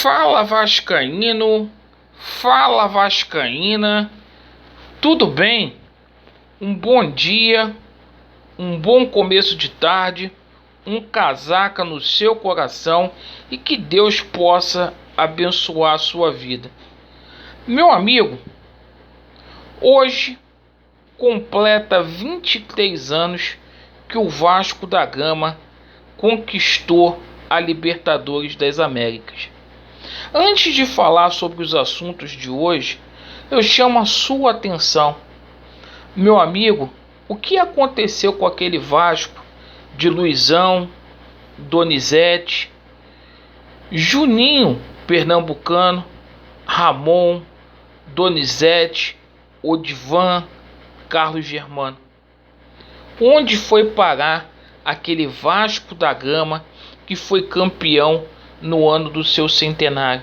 Fala Vascaíno, fala Vascaína, tudo bem? Um bom dia, um bom começo de tarde, um casaca no seu coração e que Deus possa abençoar a sua vida. Meu amigo, hoje completa 23 anos que o Vasco da Gama conquistou a Libertadores das Américas. Antes de falar sobre os assuntos de hoje, eu chamo a sua atenção. Meu amigo, o que aconteceu com aquele Vasco de Luizão, Donizete, Juninho Pernambucano, Ramon, Donizete, Odivan, Carlos Germano? Onde foi parar aquele Vasco da Gama que foi campeão no ano do seu centenário?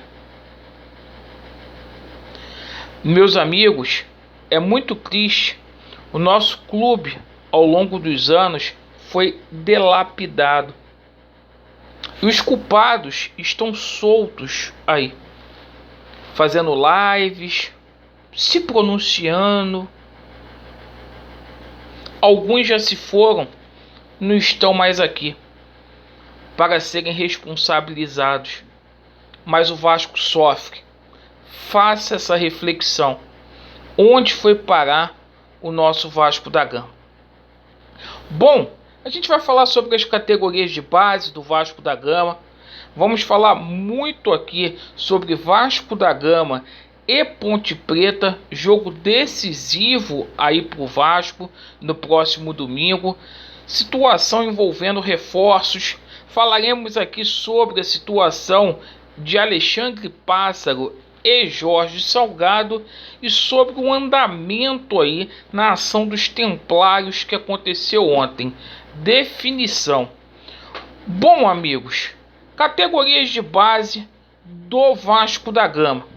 Meus amigos, é muito triste. O nosso clube, ao longo dos anos, foi dilapidado. E os culpados estão soltos aí, fazendo lives, se pronunciando. Alguns já se foram, não estão mais aqui para serem responsabilizados. Mas o Vasco sofre. Faça essa reflexão. Onde foi parar o nosso Vasco da Gama? Bom, a gente vai falar sobre as categorias de base do Vasco da Gama. Vamos falar muito aqui sobre Vasco da Gama e Ponte Preta, jogo decisivo aí para o Vasco no próximo domingo. Situação envolvendo reforços. Falaremos aqui sobre a situação de Alexandre Pássaro e Jorge Salgado e sobre o andamento aí na ação dos Templários que aconteceu ontem. Definição. Bom, amigos, categorias de base do Vasco da Gama.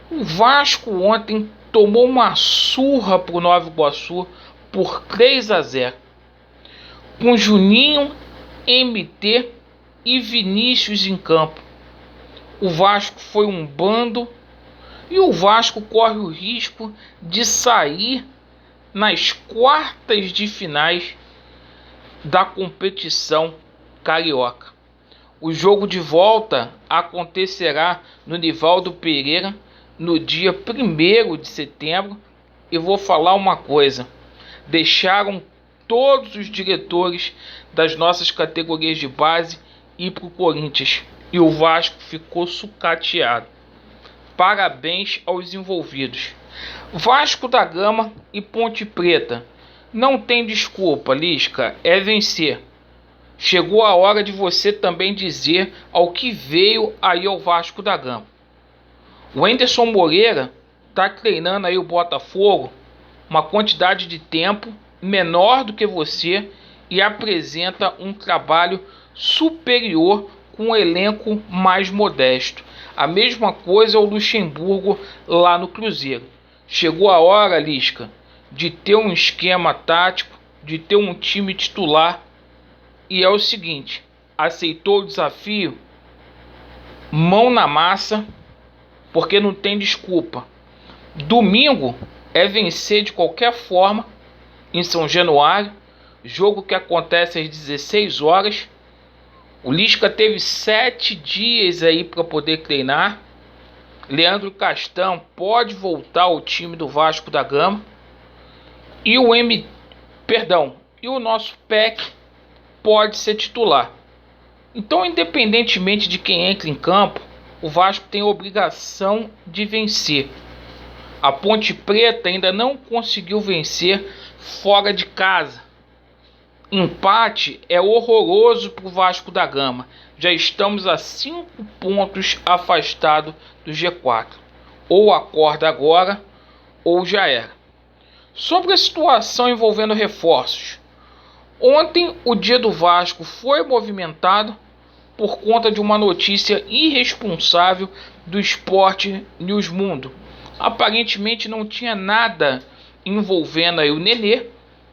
O Vasco ontem tomou uma surra para o Nova Iguaçu por 3-0. Com Juninho, MT e Vinícius em campo. O Vasco foi um bando e o Vasco corre o risco de sair nas quartas de finais da competição carioca. O jogo de volta acontecerá no Nivaldo Pereira no dia 1º de setembro. E vou falar uma coisa: deixaram todos os diretores das nossas categorias de base ir para o Corinthians e o Vasco ficou sucateado. Parabéns aos envolvidos. Vasco da Gama e Ponte Preta. Não tem desculpa, Lisca, é vencer. Chegou a hora de você também dizer ao que veio aí ao Vasco da Gama. O Anderson Moreira está treinando aí o Botafogo uma quantidade de tempo menor do que você e apresenta um trabalho superior com um elenco mais modesto. A mesma coisa é o Luxemburgo lá no Cruzeiro. Chegou a hora, Lisca, de ter um esquema tático, de ter um time titular. E é o seguinte: aceitou o desafio? Mão na massa, porque não tem desculpa. Domingo é vencer de qualquer forma em São Januário, jogo que acontece às 16 horas. O Lisca teve 7 dias aí para poder treinar. Leandro Castan pode voltar ao time do Vasco da Gama. E o nosso PEC pode ser titular. Então, independentemente de quem entra em campo, o Vasco tem a obrigação de vencer. A Ponte Preta ainda não conseguiu vencer fora de casa. Empate é horroroso para o Vasco da Gama. Já estamos a 5 pontos afastados do G4. Ou acorda agora, ou já era. Sobre a situação envolvendo reforços. Ontem o dia do Vasco foi movimentado por conta de uma notícia irresponsável do Sport News Mundo. Aparentemente não tinha nada envolvendo aí o Nenê.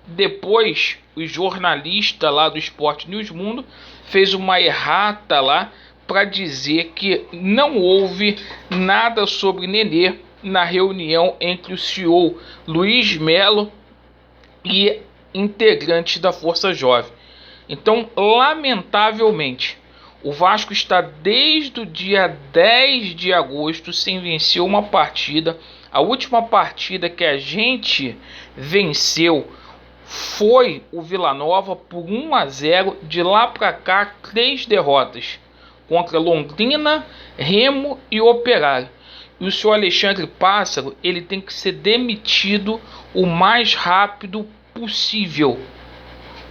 Depois, o jornalista lá do Sport News Mundo fez uma errata lá para dizer que não houve nada sobre Nenê na reunião entre o CEO Luiz Melo e integrantes da Força Jovem. Então, lamentavelmente, o Vasco está desde o dia 10 de agosto sem vencer uma partida. A última partida que a gente venceu foi o Vila Nova por 1-0. De lá para cá, 3 derrotas contra Londrina, Remo e Operário. E o senhor Alexandre Pássaro, ele tem que ser demitido o mais rápido possível.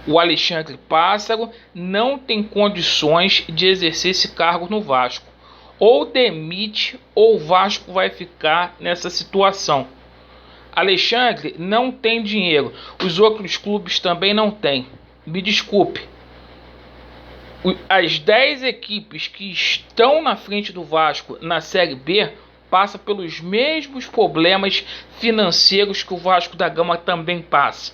O Alexandre Pássaro não tem condições de exercer esse cargo no Vasco. Ou demite, ou o Vasco vai ficar nessa situação. Alexandre não tem dinheiro. Os outros clubes também não têm. Me desculpe. As 10 equipes que estão na frente do Vasco na Série B passam pelos mesmos problemas financeiros que o Vasco da Gama também passa.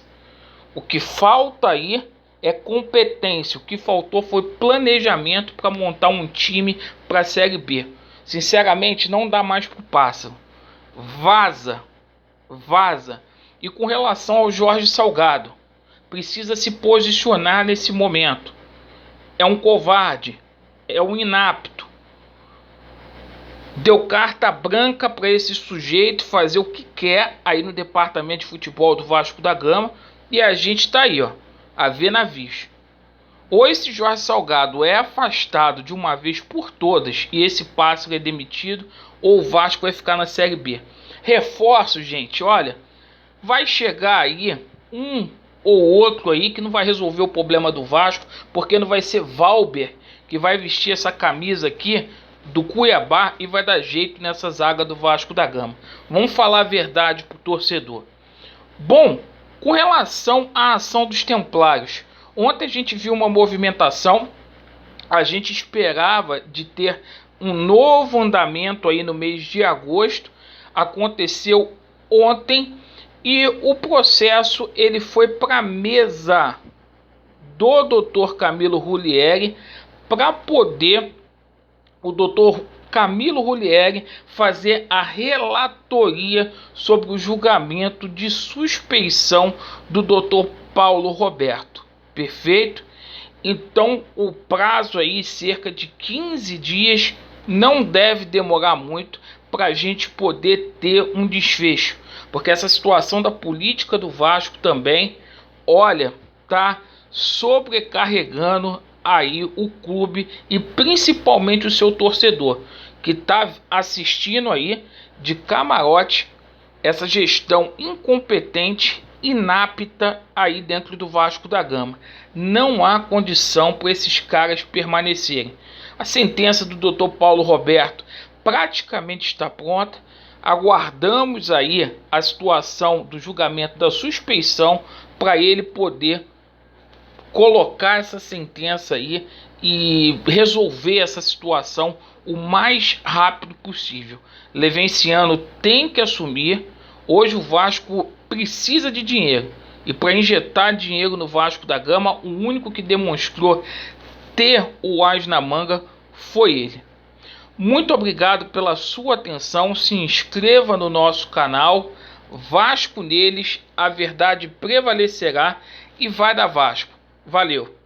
O que falta aí é competência. O que faltou foi planejamento para montar um time para a Série B. Sinceramente, não dá mais pro Pássaro. Vaza. E com relação ao Jorge Salgado, precisa se posicionar nesse momento. É um covarde. É um inapto. Deu carta branca para esse sujeito fazer o que quer aí no departamento de futebol do Vasco da Gama. E a gente está aí, ó, a ver navios. Ou esse Jorge Salgado é afastado de uma vez por todas e esse Pássaro é demitido, ou o Vasco vai ficar na Série B. Reforço, gente, olha, vai chegar aí um ou outro aí que não vai resolver o problema do Vasco, porque não vai ser Valber que vai vestir essa camisa aqui do Cuiabá e vai dar jeito nessa zaga do Vasco da Gama. Vamos falar a verdade pro torcedor. Bom, com relação à ação dos Templários, ontem a gente viu uma movimentação, a gente esperava de ter um novo andamento aí no mês de agosto, aconteceu ontem e o processo ele foi para a mesa do Dr. Camilo Rulieri para poder o Dr. Camilo Rulieri fazer a relatoria sobre o julgamento de suspeição do Dr. Paulo Roberto. Perfeito? Então o prazo aí, cerca de 15 dias, não deve demorar muito para a gente poder ter um desfecho. Porque essa situação da política do Vasco também, olha, tá sobrecarregando aí o clube e principalmente o seu torcedor, que está assistindo aí de camarote essa gestão incompetente, inapta aí dentro do Vasco da Gama. Não há condição para esses caras permanecerem. A sentença do Dr. Paulo Roberto praticamente está pronta. Aguardamos aí a situação do julgamento da suspeição para ele poder colocar essa sentença aí e resolver essa situação o mais rápido possível. Levenciano tem que assumir. Hoje o Vasco precisa de dinheiro. E para injetar dinheiro no Vasco da Gama, o único que demonstrou ter o as na manga foi ele. Muito obrigado pela sua atenção. Se inscreva no nosso canal. Vasco neles, a verdade prevalecerá e vai dar Vasco. Valeu!